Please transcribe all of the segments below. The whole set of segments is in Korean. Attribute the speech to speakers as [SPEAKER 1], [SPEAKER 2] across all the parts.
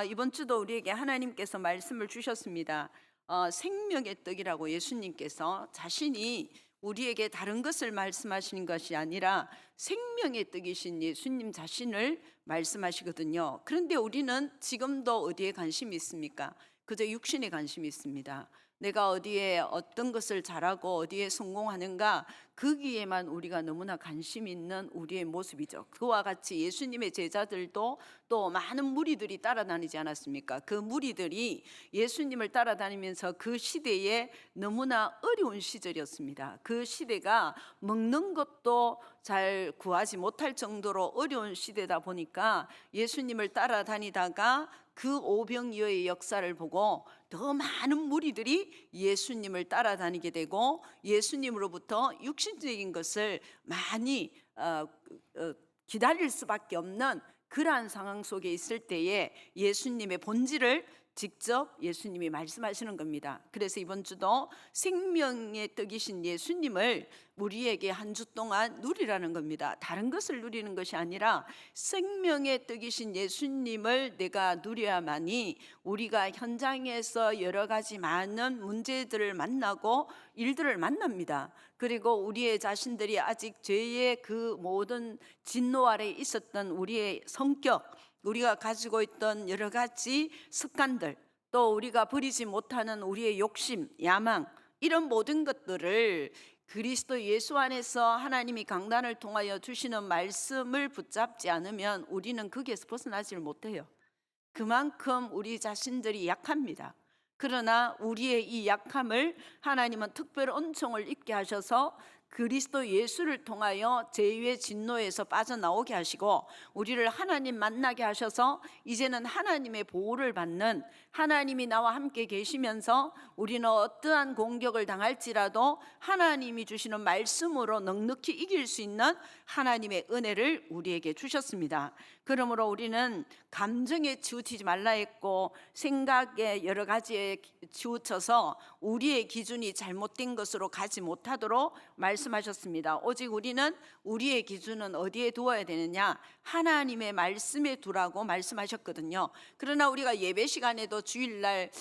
[SPEAKER 1] 이번 주도 우리에게 하나님께서 말씀을 주셨습니다. 생명의 떡이라고 예수님께서 자신이 우리에게 다른 것을 말씀하시는 것이 아니라 생명의 떡이신 예수님 자신을 말씀하시거든요. 그런데 우리는 지금도 어디에 관심이 있습니까? 그저 육신에 관심이 있습니다. 내가 어디에 어떤 것을 잘하고 어디에 성공하는가, 거기에만 우리가 너무나 관심 있는 우리의 모습이죠. 그와 같이 예수님의 제자들도 또 많은 무리들이 따라다니지 않았습니까? 그 무리들이 예수님을 따라다니면서 그 시대에 너무나 어려운 시절이었습니다. 그 시대가 먹는 것도 잘 구하지 못할 정도로 어려운 시대다 보니까 예수님을 따라다니다가 그 오병이어의 역사를 보고 더 많은 무리들이 예수님을 따라다니게 되고 예수님으로부터 육신적인 것을 많이 기다릴 수밖에 없는 그러한 상황 속에 있을 때에 예수님의 본질을 직접 예수님이 말씀하시는 겁니다. 그래서 이번 주도 생명의 떡이신 예수님을 우리에게 한 주 동안 누리라는 겁니다. 다른 것을 누리는 것이 아니라 생명의 떡이신 예수님을 내가 누려야만이 우리가 현장에서 여러 가지 많은 문제들을 만나고 일들을 만납니다. 그리고 우리의 자신들이 아직 죄의 그 모든 진노 아래 있었던 우리의 성격, 우리가 가지고 있던 여러 가지 습관들, 또 우리가 버리지 못하는 우리의 욕심, 야망, 이런 모든 것들을 그리스도 예수 안에서 하나님이 강단을 통하여 주시는 말씀을 붙잡지 않으면 우리는 거기에서 벗어나지를 못해요. 그만큼 우리 자신들이 약합니다. 그러나 우리의 이 약함을 하나님은 특별 은총을 입게 하셔서 그리스도 예수를 통하여 죄의 진노에서 빠져나오게 하시고 우리를 하나님 만나게 하셔서 이제는 하나님의 보호를 받는, 하나님이 나와 함께 계시면서 우리는 어떠한 공격을 당할지라도 하나님이 주시는 말씀으로 넉넉히 이길 수 있는 하나님의 은혜를 우리에게 주셨습니다. 그러므로 우리는 감정에 치우치지 말라 했고 생각에 여러 가지에 치우쳐서 우리의 기준이 잘못된 것으로 가지 못하도록 말씀하셨습니다. 오직 우리는 우리의 기준은 어디에 두어야 되느냐? 하나님의 말씀에 두라고 말씀하셨거든요. 그러나 우리가 예배 시간에도 주일날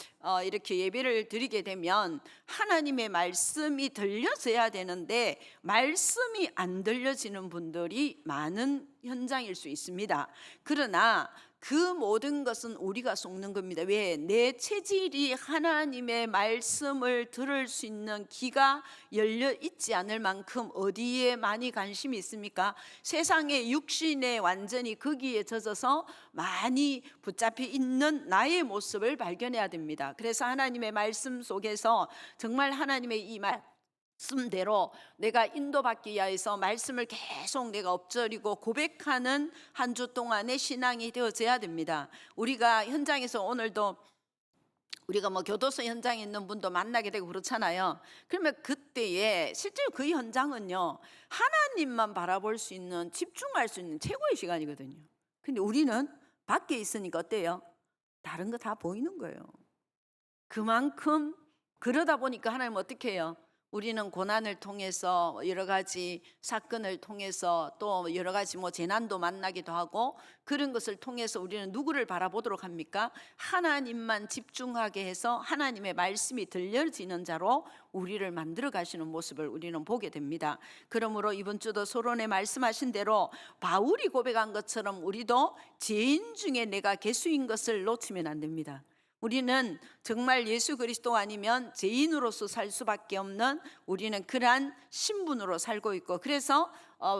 [SPEAKER 1] 이렇게 예배를 드리게 되면 하나님의 말씀이 들려져야 되는데 말씀이 안 들려지는 분들이 많은 현장일 수 있습니다. 그러나 그 모든 것은 우리가 속는 겁니다. 왜? 내 체질이 하나님의 말씀을 들을 수 있는 귀가 열려 있지 않을 만큼 어디에 많이 관심이 있습니까? 세상의 육신에 완전히 거기에 젖어서 많이 붙잡혀 있는 나의 모습을 발견해야 됩니다. 그래서 하나님의 말씀 속에서 정말 하나님의 이 말씀대로 내가 인도받기 위해서 말씀을 계속 내가 엎드리고 고백하는 한 주 동안의 신앙이 되어져야 됩니다. 우리가 현장에서 오늘도 우리가 교도소 현장에 있는 분도 만나게 되고 그렇잖아요. 그러면 그때에 실제로 그 현장은요, 하나님만 바라볼 수 있는, 집중할 수 있는 최고의 시간이거든요. 근데 우리는 밖에 있으니까 어때요? 다른 거 다 보이는 거예요. 그만큼 그러다 보니까 하나님은 어떻게 해요? 우리는 고난을 통해서 여러 가지 사건을 통해서 또 여러 가지 재난도 만나기도 하고 그런 것을 통해서 우리는 누구를 바라보도록 합니까? 하나님만 집중하게 해서 하나님의 말씀이 들려지는 자로 우리를 만들어 가시는 모습을 우리는 보게 됩니다. 그러므로 이번 주도 서론에 말씀하신 대로 바울이 고백한 것처럼 우리도 죄인 중에 내가 개수인 것을 놓치면 안 됩니다. 우리는 정말 예수 그리스도 아니면 죄인으로서 살 수밖에 없는, 우리는 그러한 신분으로 살고 있고, 그래서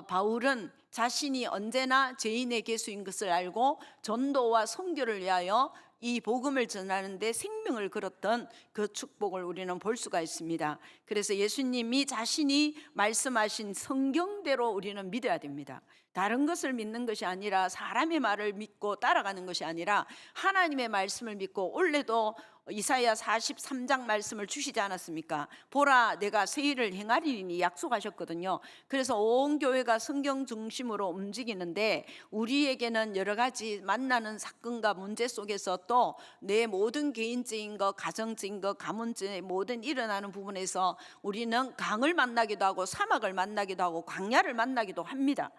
[SPEAKER 1] 바울은 자신이 언제나 죄인의 개수인 것을 알고 전도와 선교를 위하여 이 복음을 전하는데 생명을 걸었던 그 축복을 우리는 볼 수가 있습니다. 그래서 예수님이 자신이 말씀하신 성경대로 우리는 믿어야 됩니다. 다른 것을 믿는 것이 아니라, 사람의 말을 믿고 따라가는 것이 아니라 하나님의 말씀을 믿고, 원래도 이사야 43장 말씀을 주시지 않았습니까? 보라, 내가 새 일을 행하리니 약속하셨거든요. 그래서 온 교회가 성경 중심으로 움직이는데, 우리에게는 여러 가지 만나는 사건과 문제 속에서 또 내 모든 개인적인 것, 가정적인 것, 가문적인 모든 일어나는 부분에서 우리는 강을 만나기도 하고 사막을 만나기도 하고 광야를 만나기도 합니다.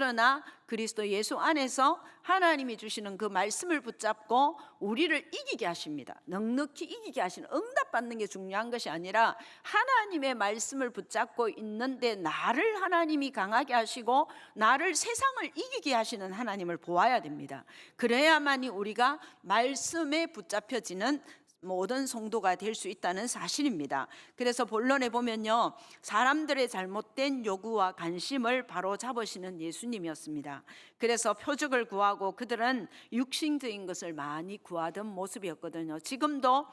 [SPEAKER 1] 그러나 그리스도 예수 안에서 하나님이 주시는 그 말씀을 붙잡고 우리를 이기게 하십니다. 넉넉히 이기게 하시는, 응답받는 게 중요한 것이 아니라 하나님의 말씀을 붙잡고 있는데 나를 하나님이 강하게 하시고 나를 세상을 이기게 하시는 하나님을 보아야 됩니다. 그래야만이 우리가 말씀에 붙잡혀지는 모든 성도가 될 수 있다는 사실입니다. 그래서 본론에 보면요, 사람들의 잘못된 요구와 관심을 바로 잡으시는 예수님이었습니다. 그래서 표적을 구하고 그들은 육신적인 것을 많이 구하던 모습이었거든요. 지금도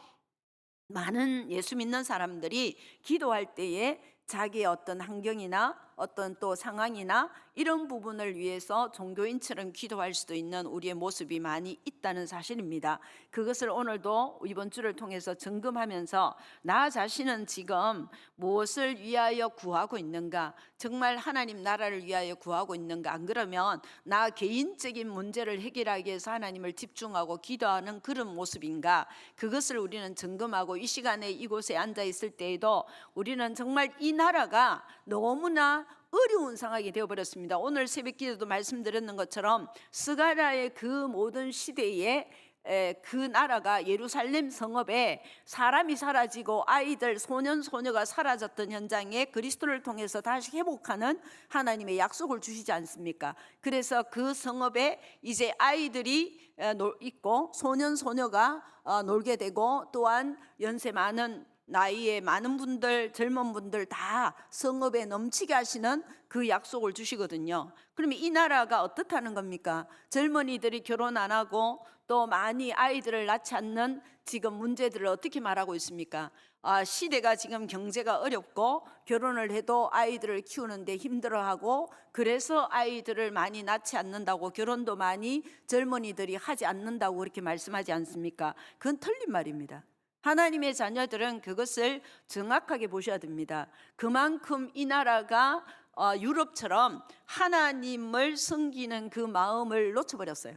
[SPEAKER 1] 많은 예수 믿는 사람들이 기도할 때에 자기의 어떤 환경이나 어떤 또 상황이나 이런 부분을 위해서 종교인처럼 기도할 수도 있는 우리의 모습이 많이 있다는 사실입니다. 그것을 오늘도 이번 주를 통해서 점검하면서 나 자신은 지금 무엇을 위하여 구하고 있는가, 정말 하나님 나라를 위하여 구하고 있는가, 안 그러면 나 개인적인 문제를 해결하기 위해서 하나님을 집중하고 기도하는 그런 모습인가, 그것을 우리는 점검하고 이 시간에 이곳에 앉아 있을 때에도 우리는 정말 이 나라가 너무나 어려운 상황이 되어버렸습니다. 오늘 새벽 기도도 말씀드렸는 것처럼 스가랴의 그 모든 시대에 그 나라가 예루살렘 성읍에 사람이 사라지고 아이들, 소년, 소녀가 사라졌던 현장에 그리스도를 통해서 다시 회복하는 하나님의 약속을 주시지 않습니까? 그래서 그 성읍에 이제 아이들이 있고 소년, 소녀가 놀게 되고, 또한 연세 많은 나이에 많은 분들, 젊은 분들 다 성읍에 넘치게 하시는 그 약속을 주시거든요. 그러면 이 나라가 어떻다는 겁니까? 젊은이들이 결혼 안 하고 또 많이 아이들을 낳지 않는 지금 문제들을 어떻게 말하고 있습니까? 시대가 지금 경제가 어렵고 결혼을 해도 아이들을 키우는데 힘들어하고, 그래서 아이들을 많이 낳지 않는다고, 결혼도 많이 젊은이들이 하지 않는다고 그렇게 말씀하지 않습니까? 그건 틀린 말입니다. 하나님의 자녀들은 그것을 정확하게 보셔야 됩니다. 그만큼 이 나라가 유럽처럼 하나님을 섬기는 그 마음을 놓쳐버렸어요.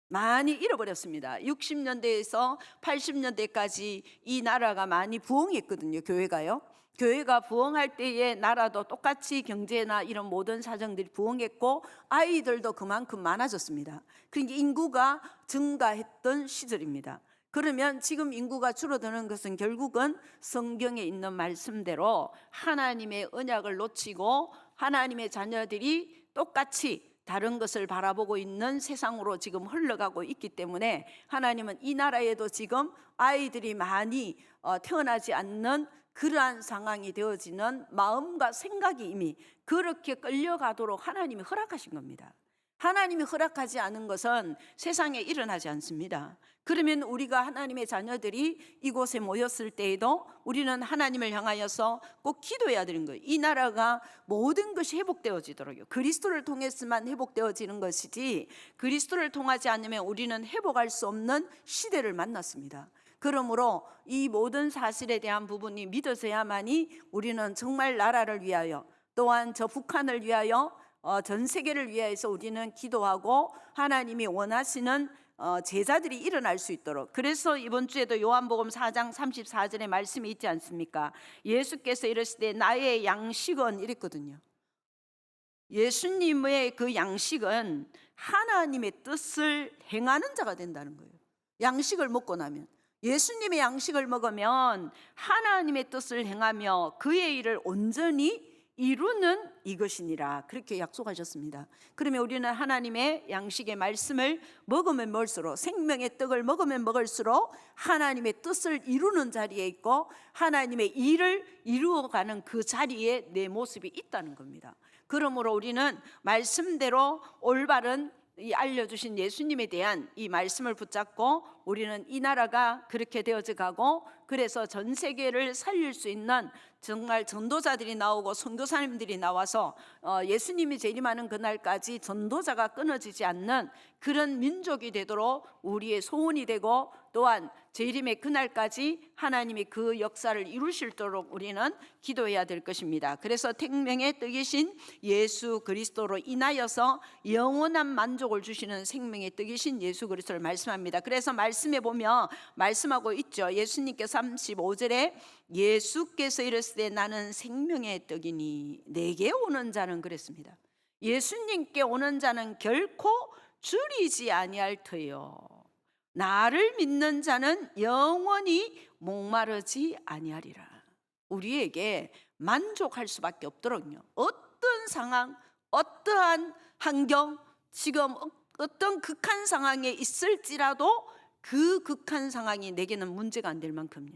[SPEAKER 1] 많이 잃어버렸습니다. 60년대에서 80년대까지 이 나라가 많이 부흥했거든요. 교회가요. 교회가 부흥할 때에 나라도 똑같이 경제나 이런 모든 사정들이 부흥했고 아이들도 그만큼 많아졌습니다. 그러니까 인구가 증가했던 시절입니다. 그러면 지금 인구가 줄어드는 것은 결국은 성경에 있는 말씀대로 하나님의 언약을 놓치고 하나님의 자녀들이 똑같이 다른 것을 바라보고 있는 세상으로 지금 흘러가고 있기 때문에 하나님은 이 나라에도 지금 아이들이 많이 태어나지 않는 그러한 상황이 되어지는 마음과 생각이 이미 그렇게 끌려가도록 하나님이 허락하신 겁니다. 하나님이 허락하지 않은 것은 세상에 일어나지 않습니다. 그러면 우리가 하나님의 자녀들이 이곳에 모였을 때에도 우리는 하나님을 향하여서 꼭 기도해야 되는 거예요. 이 나라가 모든 것이 회복되어지도록요. 그리스도를 통해서만 회복되어지는 것이지 그리스도를 통하지 않으면 우리는 회복할 수 없는 시대를 만났습니다. 그러므로 이 모든 사실에 대한 부분이 믿어져야만이 우리는 정말 나라를 위하여, 또한 저 북한을 위하여, 전 세계를 위해서 우리는 기도하고 하나님이 원하시는 제자들이 일어날 수 있도록. 그래서 이번 주에도 요한복음 4장 34절에 말씀이 있지 않습니까? 예수께서 이르시되 나의 양식은 이랬거든요. 예수님의 그 양식은 하나님의 뜻을 행하는 자가 된다는 거예요. 양식을 먹고 나면, 예수님의 양식을 먹으면 하나님의 뜻을 행하며 그의 일을 온전히 이루는 이것이니라, 그렇게 약속하셨습니다. 그러면 우리는 하나님의 양식의 말씀을 먹으면 먹을수록, 생명의 떡을 먹으면 먹을수록 하나님의 뜻을 이루는 자리에 있고 하나님의 일을 이루어가는 그 자리에 내 모습이 있다는 겁니다. 그러므로 우리는 말씀대로 올바른 이 알려주신 예수님에 대한 이 말씀을 붙잡고 우리는 이 나라가 그렇게 되어져 가고, 그래서 전 세계를 살릴 수 있는 정말 전도자들이 나오고 선교사님들이 나와서 예수님이 재림하는 그날까지 전도자가 끊어지지 않는 그런 민족이 되도록 우리의 소원이 되고, 또한 재림의 그날까지 하나님이 그 역사를 이루실도록 우리는 기도해야 될 것입니다. 그래서 생명의 떡이신 예수 그리스도로 인하여서 영원한 만족을 주시는 생명의 떡이신 예수 그리스도를 말씀합니다. 그래서 말씀에 보면 말씀하고 있죠. 예수님께서 35절에 예수께서 이르시되 나는 생명의 떡이니 내게 오는 자는, 그랬습니다. 예수님께 오는 자는 결코 줄이지 아니할 터요. 나를 믿는 자는 영원히 목마르지 아니하리라. 우리에게 만족할 수밖에 없도록요. 어떤 상황, 어떠한 환경, 지금 어떤 극한 상황에 있을지라도 그 극한 상황이 내게는 문제가 안 될 만큼요.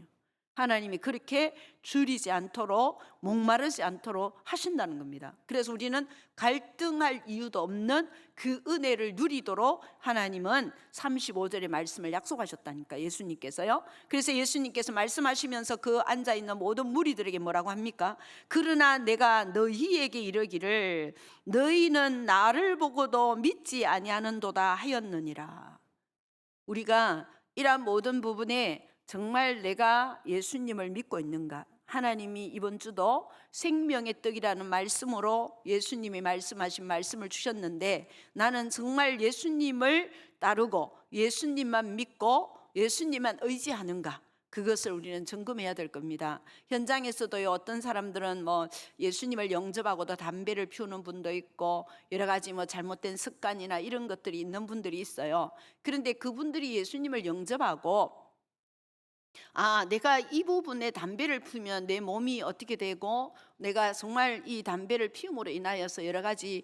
[SPEAKER 1] 하나님이 그렇게 줄이지 않도록, 목마르지 않도록 하신다는 겁니다. 그래서 우리는 갈등할 이유도 없는 그 은혜를 누리도록 하나님은 35절의 말씀을 약속하셨다니까, 예수님께서요. 그래서 예수님께서 말씀하시면서 그 앉아있는 모든 무리들에게 뭐라고 합니까? 그러나 내가 너희에게 이르기를 너희는 나를 보고도 믿지 아니하는도다 하였느니라. 우리가 이러한 모든 부분에 정말 내가 예수님을 믿고 있는가? 하나님이 이번 주도 생명의 떡이라는 말씀으로 예수님이 말씀하신 말씀을 주셨는데, 나는 정말 예수님을 따르고 예수님만 믿고 예수님만 의지하는가? 그것을 우리는 점검해야 될 겁니다. 현장에서도요, 어떤 사람들은 예수님을 영접하고도 담배를 피우는 분도 있고 여러 가지 잘못된 습관이나 이런 것들이 있는 분들이 있어요. 그런데 그분들이 예수님을 영접하고 내가 이 부분에 담배를 피우면 내 몸이 어떻게 되고, 내가 정말 이 담배를 피움으로 인하여서 여러 가지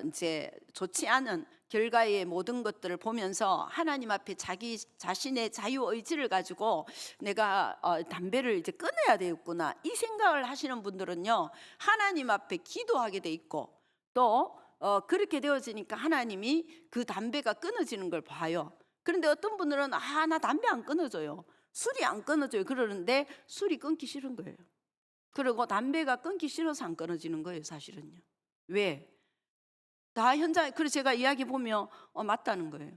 [SPEAKER 1] 이제 좋지 않은 결과의 모든 것들을 보면서 하나님 앞에 자기 자신의 자유 의지를 가지고 내가 담배를 이제 끊어야 되겠구나, 이 생각을 하시는 분들은요, 하나님 앞에 기도하게 돼 있고 또 그렇게 되어지니까 하나님이 그 담배가 끊어지는 걸 봐요. 그런데 어떤 분들은 나 담배 안 끊어져요, 술이 안 끊어져요 그러는데 술이 끊기 싫은 거예요. 그리고 담배가 끊기 싫어서 안 끊어지는 거예요, 사실은요. 왜? 다 현장에, 그래서 제가 이야기 보면 맞다는 거예요.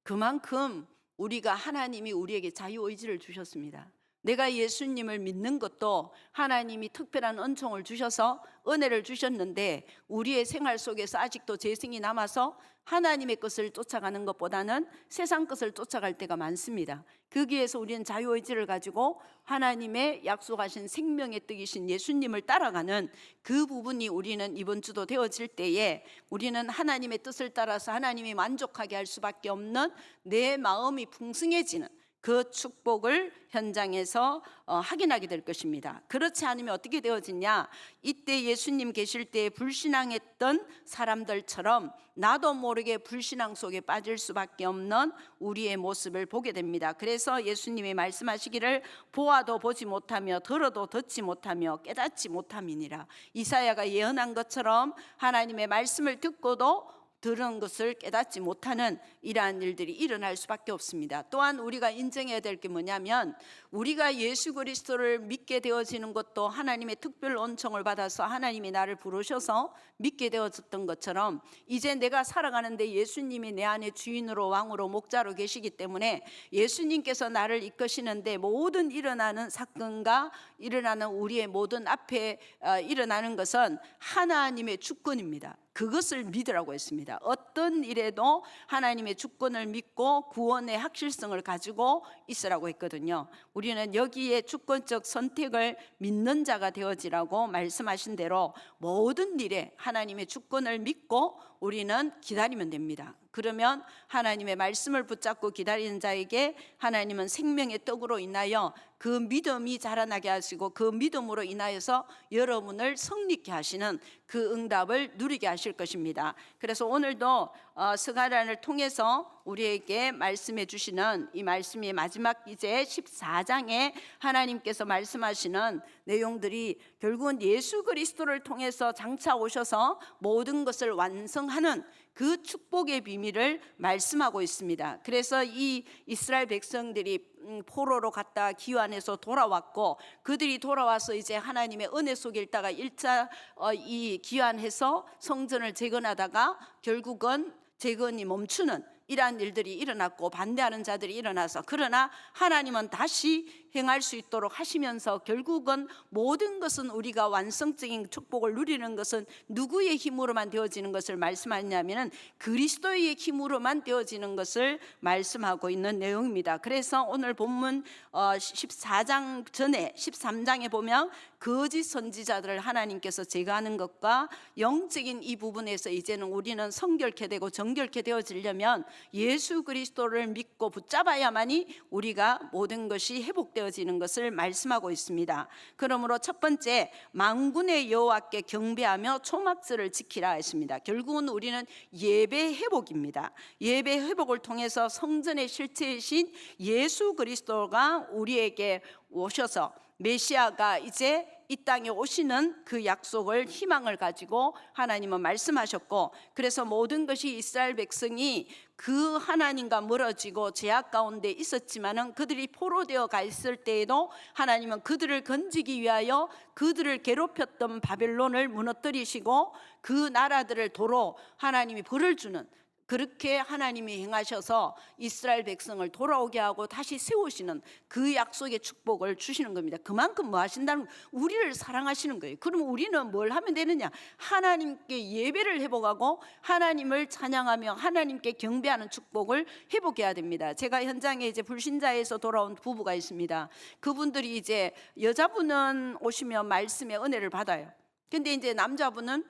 [SPEAKER 1] 그만큼 우리가, 하나님이 우리에게 자유의지를 주셨습니다. 내가 예수님을 믿는 것도 하나님이 특별한 은총을 주셔서 은혜를 주셨는데, 우리의 생활 속에서 아직도 재생이 남아서 하나님의 것을 쫓아가는 것보다는 세상 것을 쫓아갈 때가 많습니다. 거기에서 우리는 자유의지를 가지고 하나님의 약속하신 생명의 떡이신 예수님을 따라가는 그 부분이 우리는 이번 주도 되어질 때에 우리는 하나님의 뜻을 따라서 하나님이 만족하게 할 수밖에 없는, 내 마음이 풍성해지는 그 축복을 현장에서 확인하게 될 것입니다. 그렇지 않으면 어떻게 되어지냐? 이때 예수님 계실 때 불신앙했던 사람들처럼 나도 모르게 불신앙 속에 빠질 수밖에 없는 우리의 모습을 보게 됩니다. 그래서 예수님이 말씀하시기를 보아도 보지 못하며 들어도 듣지 못하며 깨닫지 못함이니라. 이사야가 예언한 것처럼 하나님의 말씀을 듣고도 들은 것을 깨닫지 못하는 이러한 일들이 일어날 수밖에 없습니다. 또한 우리가 인정해야 될 게 뭐냐면, 우리가 예수 그리스도를 믿게 되어지는 것도 하나님의 특별 은총을 받아서 하나님이 나를 부르셔서 믿게 되어졌던 것처럼, 이제 내가 살아가는데 예수님이 내 안에 주인으로 왕으로 목자로 계시기 때문에 예수님께서 나를 이끄시는데 모든 일어나는 사건과 일어나는 우리의 모든 앞에 일어나는 것은 하나님의 주권입니다. 그것을 믿으라고 했습니다. 어떤 일에도 하나님의 주권을 믿고 구원의 확실성을 가지고 있으라고 했거든요. 우리는 여기에 주권적 선택을 믿는 자가 되어지라고 말씀하신 대로 모든 일에 하나님의 주권을 믿고 우리는 기다리면 됩니다. 그러면 하나님의 말씀을 붙잡고 기다리는 자에게 하나님은 생명의 떡으로 인하여 그 믿음이 자라나게 하시고, 그 믿음으로 인하여서 여러분을 성립케 하시는 그 응답을 누리게 하실 것입니다. 그래서 오늘도 스가랴를 통해서 우리에게 말씀해 주시는 이 말씀이 마지막 이제 14장에 하나님께서 말씀하시는 내용들이 결국은 예수 그리스도를 통해서 장차 오셔서 모든 것을 완성하는 그 축복의 비밀을 말씀하고 있습니다. 그래서 이 이스라엘 백성들이 포로로 갔다 기환해서 돌아왔고, 그들이 돌아와서 이제 하나님의 은혜 속에 있다가 1차 이 기환해서 성전을 재건하다가 결국은 재건이 멈추는 이러한 일들이 일어났고 반대하는 자들이 일어나서, 그러나 하나님은 다시 행할 수 있도록 하시면서 결국은 모든 것은 우리가 완성적인 축복을 누리는 것은 누구의 힘으로만 되어지는 것을 말씀하냐면 그리스도의 힘으로만 되어지는 것을 말씀하고 있는 내용입니다. 그래서 오늘 본문 14장 전에 13장에 보면 거짓 선지자들을 하나님께서 제거하는 것과 영적인 이 부분에서 이제는 우리는 성결케 되고 정결케 되어지려면 예수 그리스도를 믿고 붙잡아야만이 우리가 모든 것이 회복되어지는 것을 말씀하고 있습니다. 그러므로 첫 번째, 만군의 여호와께 경배하며 초막절을 지키라 했습니다. 결국은 우리는 예배 회복입니다. 예배 회복을 통해서 성전의 실체이신 예수 그리스도가 우리에게 오셔서 메시아가 이제 이 땅에 오시는 그 약속을, 희망을 가지고 하나님은 말씀하셨고, 그래서 모든 것이 이스라엘 백성이 그 하나님과 멀어지고 제약 가운데 있었지만은 그들이 포로되어 가 있을 때에도 하나님은 그들을 건지기 위하여 그들을 괴롭혔던 바벨론을 무너뜨리시고 그 나라들을 도로 하나님이 벌을 주는, 그렇게 하나님이 행하셔서 이스라엘 백성을 돌아오게 하고 다시 세우시는 그 약속의 축복을 주시는 겁니다. 그만큼 뭐 하신다는, 우리를 사랑하시는 거예요. 그럼 우리는 뭘 하면 되느냐? 하나님께 예배를 회복하고 하나님을 찬양하며 하나님께 경배하는 축복을 회복해야 됩니다. 제가 현장에 이제 불신자에서 돌아온 부부가 있습니다. 그분들이 이제 여자분은 오시면 말씀의 은혜를 받아요. 근데 이제 남자분은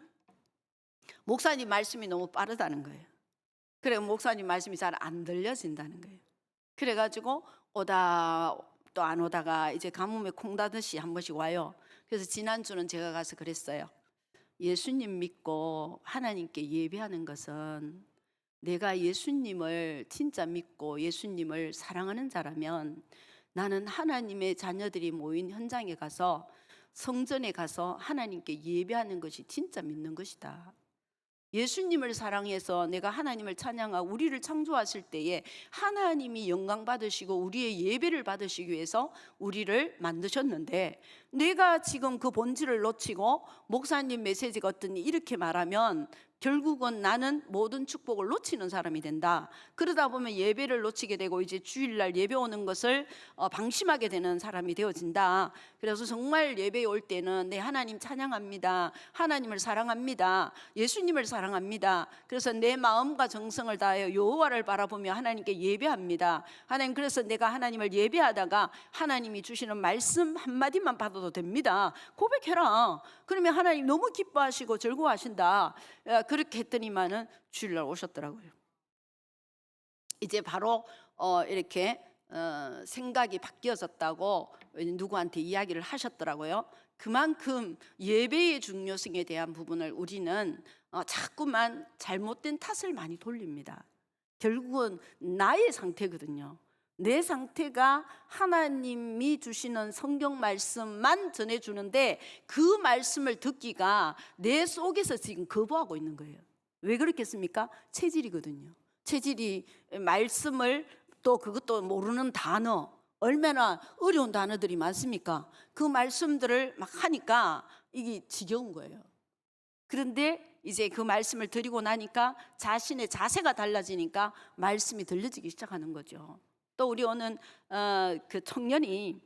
[SPEAKER 1] 목사님 말씀이 너무 빠르다는 거예요. 그래, 목사님 말씀이 잘 안 들려진다는 거예요. 그래가지고 오다 또 안 오다가 이제 가뭄에 콩 닫듯이 한 번씩 와요. 그래서 지난주는 제가 가서 그랬어요. 예수님 믿고 하나님께 예배하는 것은, 내가 예수님을 진짜 믿고 예수님을 사랑하는 자라면 나는 하나님의 자녀들이 모인 현장에 가서, 성전에 가서 하나님께 예배하는 것이 진짜 믿는 것이다. 예수님을 사랑해서 내가 하나님을 찬양하고, 우리를 창조하실 때에 하나님이 영광 받으시고 우리의 예배를 받으시기 위해서 우리를 만드셨는데, 내가 지금 그 본질을 놓치고 목사님 메시지가 어떠니 이렇게 말하면 결국은 나는 모든 축복을 놓치는 사람이 된다. 그러다 보면 예배를 놓치게 되고 이제 주일날 예배 오는 것을 방심하게 되는 사람이 되어진다. 그래서 정말 예배에 올 때는 내 하나님 찬양합니다, 하나님을 사랑합니다, 예수님을 사랑합니다. 그래서 내 마음과 정성을 다하여 여호와를 바라보며 하나님께 예배합니다. 하나님, 그래서 내가 하나님을 예배하다가 하나님이 주시는 말씀 한마디만 받아도 됩니다. 고백해라. 그러면 하나님 너무 기뻐하시고 즐거워하신다. 그렇게 했더니만은 주일날 오셨더라고요. 이제 바로 이렇게 생각이 바뀌어졌다고 누구한테 이야기를 하셨더라고요. 그만큼 예배의 중요성에 대한 부분을 우리는 자꾸만 잘못된 탓을 많이 돌립니다. 결국은 나의 상태거든요. 내 상태가 하나님이 주시는 성경 말씀만 전해주는데 그 말씀을 듣기가 내 속에서 지금 거부하고 있는 거예요. 왜 그렇겠습니까? 체질이거든요. 체질이 말씀을, 또 그것도 모르는 단어, 얼마나 어려운 단어들이 많습니까? 그 말씀들을 막 하니까 이게 지겨운 거예요. 그런데 이제 그 말씀을 드리고 나니까 자신의 자세가 달라지니까 말씀이 들려지기 시작하는 거죠. 또 우리 오는 그 청년이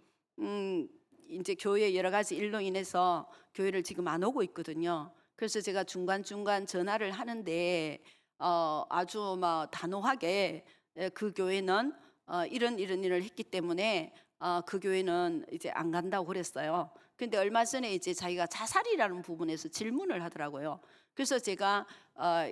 [SPEAKER 1] 이제 교회 여러 가지 일로 인해서 교회를 지금 안 오고 있거든요. 그래서 제가 중간중간 전화를 하는데 아주 막 단호하게 그 교회는 이런 일을 했기 때문에 그 교회는 이제 안 간다고 그랬어요. 근데 얼마 전에 이제 자기가 자살이라는 부분에서 질문을 하더라고요. 그래서 제가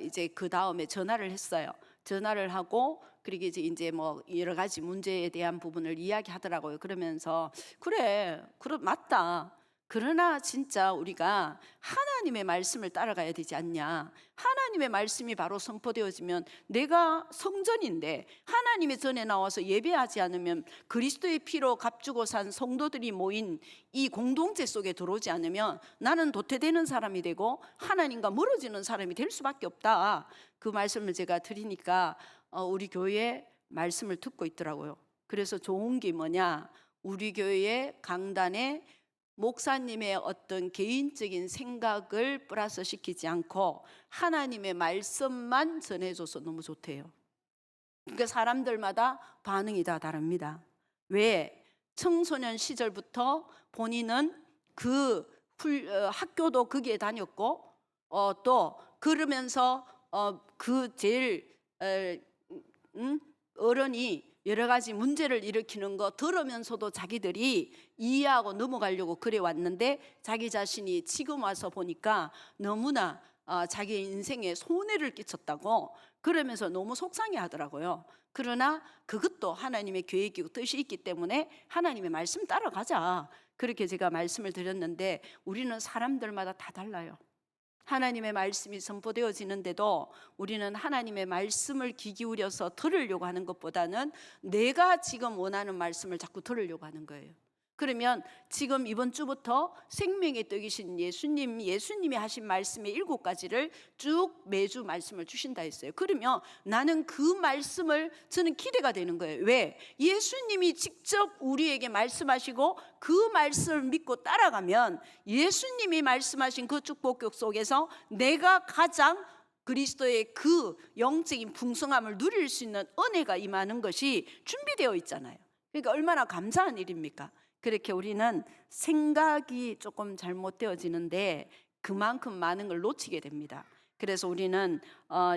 [SPEAKER 1] 이제 그 다음에 전화를 했어요. 전화를 하고, 그리고 이제 뭐 여러 가지 문제에 대한 부분을 이야기하더라고요. 그러면서 그래 맞다. 그러나 진짜 우리가 하나님의 말씀을 따라가야 되지 않냐. 하나님의 말씀이 바로 선포되어지면, 내가 성전인데 하나님의 전에 나와서 예배하지 않으면, 그리스도의 피로 값주고 산 성도들이 모인 이 공동체 속에 들어오지 않으면 나는 도태되는 사람이 되고 하나님과 멀어지는 사람이 될 수밖에 없다. 그 말씀을 제가 드리니까 우리 교회 말씀을 듣고 있더라고요. 그래서 좋은 게 뭐냐, 우리 교회 강단에 목사님의 어떤 개인적인 생각을 플러스 시키지 않고 하나님의 말씀만 전해줘서 너무 좋대요. 그러니까 사람들마다 반응이 다 다릅니다. 왜? 청소년 시절부터 본인은 그 학교도 거기에 다녔고 또 그러면서 그 제일 어른이 여러 가지 문제를 일으키는 거 들으면서도 자기들이 이해하고 넘어가려고 그래 왔는데 자기 자신이 지금 와서 보니까 너무나 자기 인생에 손해를 끼쳤다고 그러면서 너무 속상해 하더라고요. 그러나 그것도 하나님의 계획이고 뜻이 있기 때문에 하나님의 말씀 따라가자, 그렇게 제가 말씀을 드렸는데, 우리는 사람들마다 다 달라요. 하나님의 말씀이 선포되어지는데도 우리는 하나님의 말씀을 귀 기울여서 들으려고 하는 것보다는 내가 지금 원하는 말씀을 자꾸 들으려고 하는 거예요. 그러면 지금 이번 주부터 생명의 떡이신 예수님이 하신 말씀의 7가지를 쭉 매주 말씀을 주신다 했어요. 그러면 나는 그 말씀을, 저는 기대가 되는 거예요. 왜? 예수님이 직접 우리에게 말씀하시고 그 말씀을 믿고 따라가면 예수님이 말씀하신 그 축복격 속에서 내가 가장 그리스도의 그 영적인 풍성함을 누릴 수 있는 은혜가 임하는 것이 준비되어 있잖아요. 그러니까 얼마나 감사한 일입니까? 그렇게 우리는 생각이 조금 잘못되어지는데 그만큼 많은 걸 놓치게 됩니다. 그래서 우리는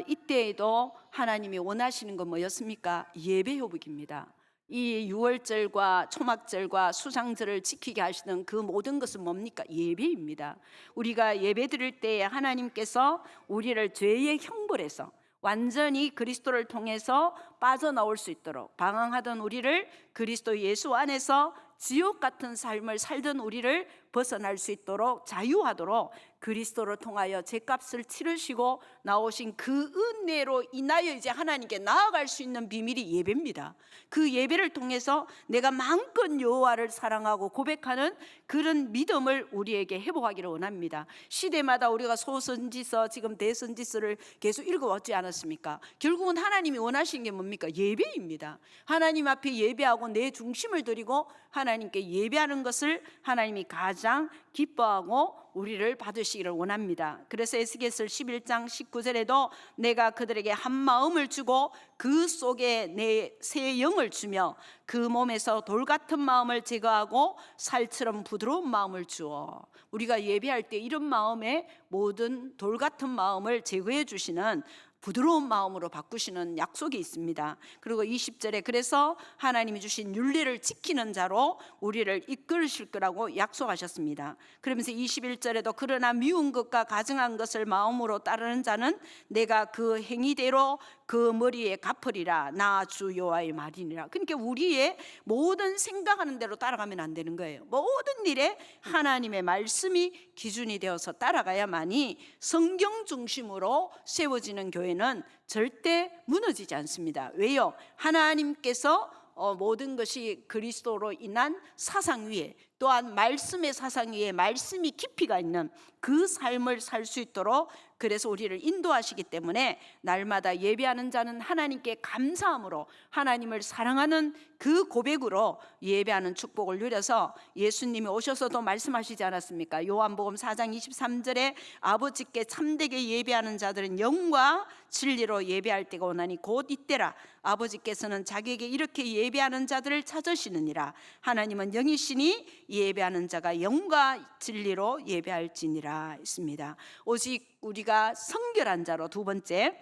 [SPEAKER 1] 이때에도 하나님이 원하시는 건 뭐였습니까? 예배 회복입니다. 이 유월절과 초막절과 수상절을 지키게 하시는 그 모든 것은 뭡니까? 예배입니다. 우리가 예배 드릴 때 하나님께서 우리를 죄의 형벌에서 완전히 그리스도를 통해서 빠져나올 수 있도록, 방황하던 우리를 그리스도 예수 안에서 지옥 같은 삶을 살던 우리를 벗어날 수 있도록, 자유하도록 그리스도를 통하여 죄값을 치르시고 나오신 그 은혜로 인하여 이제 하나님께 나아갈 수 있는 비밀이 예배입니다. 그 예배를 통해서 내가 마음껏 여호와를 사랑하고 고백하는 그런 믿음을 우리에게 회복하기를 원합니다. 시대마다 우리가 소선지서, 지금 대선지서를 계속 읽어왔지 않았습니까? 결국은 하나님이 원하시는 게 뭡니까? 예배입니다. 하나님 앞에 예배하고 내 중심을 드리고 하나님께 예배하는 것을 하나님이 가장 기뻐하고 우리를 받으시기를 원합니다. 그래서 에스겔서 11장 19절에도 내가 그들에게 한 마음을 주고 그 속에 내 새 영을 주며 그 몸에서 돌 같은 마음을 제거하고 살처럼 부드러운 마음을 주어, 우리가 예배할 때 이런 마음에 모든 돌 같은 마음을 제거해 주시는 부드러운 마음으로 바꾸시는 약속이 있습니다. 그리고 20절에 그래서 하나님이 주신 윤리를 지키는 자로 우리를 이끌으실 거라고 약속하셨습니다. 그러면서 21절에도 그러나 미운 것과 가증한 것을 마음으로 따르는 자는 내가 그 행위대로 그 머리에 갚으리라. 나 주 여호와의 말이니라. 그러니까 우리의 모든 생각하는 대로 따라가면 안 되는 거예요. 모든 일에 하나님의 말씀이 기준이 되어서 따라가야만이 성경 중심으로 세워지는 교회는 절대 무너지지 않습니다. 왜요? 하나님께서 모든 것이 그리스도로 인한 사상 위에, 또한 말씀의 사상 위에 말씀이 깊이가 있는 그 삶을 살 수 있도록 그래서 우리를 인도하시기 때문에 날마다 예배하는 자는 하나님께 감사함으로 하나님을 사랑하는 그 고백으로 예배하는 축복을 누려서, 예수님이 오셔서도 말씀하시지 않았습니까? 요한복음 4장 23절에 아버지께 참되게 예배하는 자들은 영과 진리로 예배할 때가 오나니 곧 이때라. 아버지께서는 자기에게 이렇게 예배하는 자들을 찾으시느니라. 하나님은 영이시니 예배하는 자가 영과 진리로 예배할지니라 했습니다. 오직 우리가 성결한 자로, 두 번째,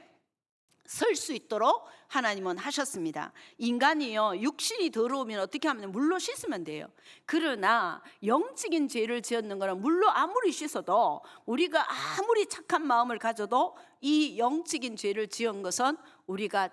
[SPEAKER 1] 설 수 있도록 하나님은 하셨습니다. 인간이요, 육신이 더러우면 어떻게 하면 물로 씻으면 돼요. 그러나 영적인 죄를 지었는 거는 물로 아무리 씻어도, 우리가 아무리 착한 마음을 가져도 이 영적인 죄를 지은 것은 우리가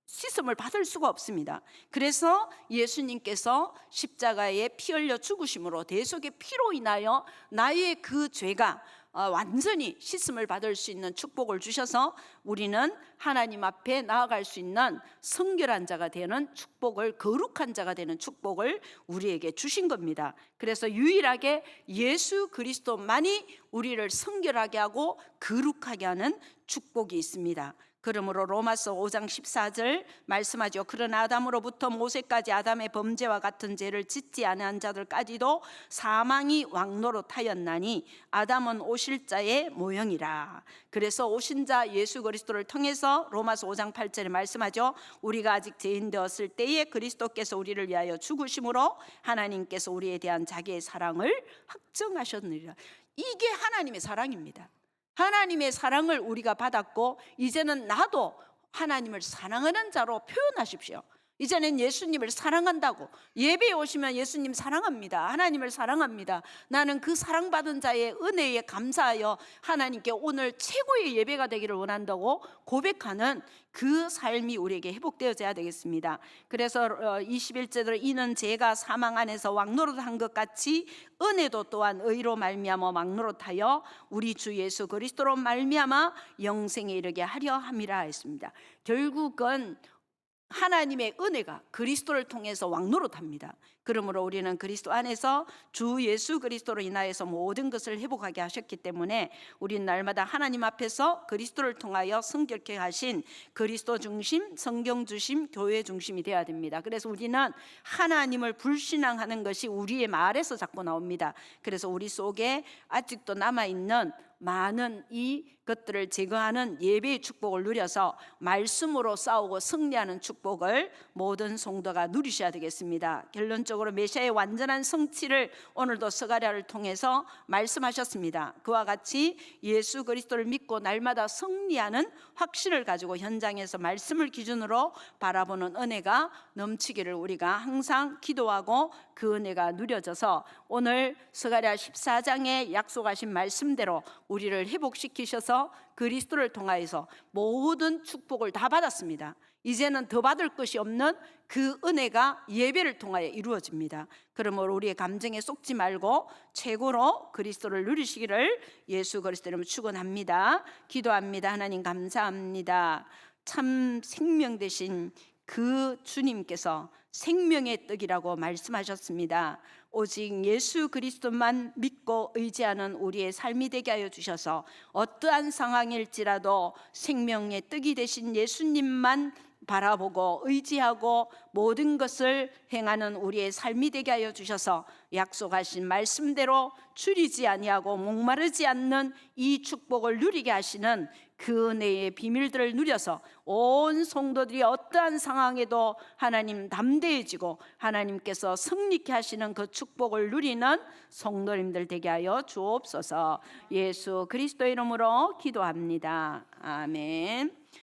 [SPEAKER 1] 씻음을 받을 수가 없습니다. 그래서 예수님께서 십자가에 피 흘려 죽으심으로 대속의 피로 인하여 나의 그 죄가 완전히 씻음을 받을 수 있는 축복을 주셔서 우리는 하나님 앞에 나아갈 수 있는 성결한 자가 되는 축복을, 거룩한 자가 되는 축복을 우리에게 주신 겁니다. 그래서 유일하게 예수 그리스도만이 우리를 성결하게 하고 거룩하게 하는 축복이 있습니다. 그러므로 로마서 5장 14절 말씀하죠. 그러나 아담으로부터 모세까지 아담의 범죄와 같은 죄를 짓지 않은 자들까지도 사망이 왕노릇하였나니 아담은 오실 자의 모형이라. 그래서 오신 자 예수 그리스도를 통해서 로마서 5장 8절에 말씀하죠. 우리가 아직 죄인 되었을 때에 그리스도께서 우리를 위하여 죽으심으로 하나님께서 우리에 대한 자기의 사랑을 확정하셨느니라. 이게 하나님의 사랑입니다. 하나님의 사랑을 우리가 받았고 이제는 나도 하나님을 사랑하는 자로 표현하십시오. 이제는 예수님을 사랑한다고. 예배에 오시면 예수님 사랑합니다. 하나님을 사랑합니다. 나는 그 사랑받은 자의 은혜에 감사하여 하나님께 오늘 최고의 예배가 되기를 원한다고 고백하는 그 삶이 우리에게 회복되어져야 되겠습니다. 그래서 21절로 이는 제가 사망 안에서 왕노릇한 것 같이 은혜도 또한 의로 말미암아 왕노릇하여 우리 주 예수 그리스도로 말미암아 영생에 이르게 하려 함이라 했습니다. 결국은 하나님의 은혜가 그리스도를 통해서 왕노릇합니다. 그러므로 우리는 그리스도 안에서 주 예수 그리스도로 인하여서 모든 것을 회복하게 하셨기 때문에 우리는 날마다 하나님 앞에서 그리스도를 통하여 성결케 하신 그리스도 중심, 성경 중심, 교회 중심이 되어야 됩니다. 그래서 우리는 하나님을 불신앙하는 것이 우리의 말에서 자꾸 나옵니다. 그래서 우리 속에 아직도 남아있는 많은 이 것들을 제거하는 예배의 축복을 누려서 말씀으로 싸우고 승리하는 축복을 모든 성도가 누리셔야 되겠습니다. 결론적으로 메시아의 완전한 성취를 오늘도 스가랴를 통해서 말씀하셨습니다. 그와 같이 예수 그리스도를 믿고 날마다 승리하는 확신을 가지고 현장에서 말씀을 기준으로 바라보는 은혜가 넘치기를 우리가 항상 기도하고 그 은혜가 누려져서 오늘 스가랴 14장에 약속하신 말씀대로 우리를 회복시키셔서 그리스도를 통하여서 모든 축복을 다 받았습니다. 이제는 더 받을 것이 없는 그 은혜가 예배를 통하여 이루어집니다. 그러므로 우리의 감정에 속지 말고 최고로 그리스도를 누리시기를 예수 그리스도 이름으로 축원합니다. 기도합니다. 하나님 감사합니다. 참 생명 되신 그 주님께서 생명의 떡이라고 말씀하셨습니다. 오직 예수 그리스도만 믿고 의지하는 우리의 삶이 되게 하여 주셔서 어떠한 상황일지라도 생명의 떡이 되신 예수님만 바라보고 의지하고 모든 것을 행하는 우리의 삶이 되게 하여 주셔서 약속하신 말씀대로 줄이지 아니하고 목마르지 않는 이 축복을 누리게 하시는 그 은혜의 비밀들을 누려서 온 성도들이 어떠한 상황에도 하나님 담대해지고 하나님께서 승리케 하시는 그 축복을 누리는 성도님들 되게 하여 주옵소서. 예수 그리스도 이름으로 기도합니다. 아멘.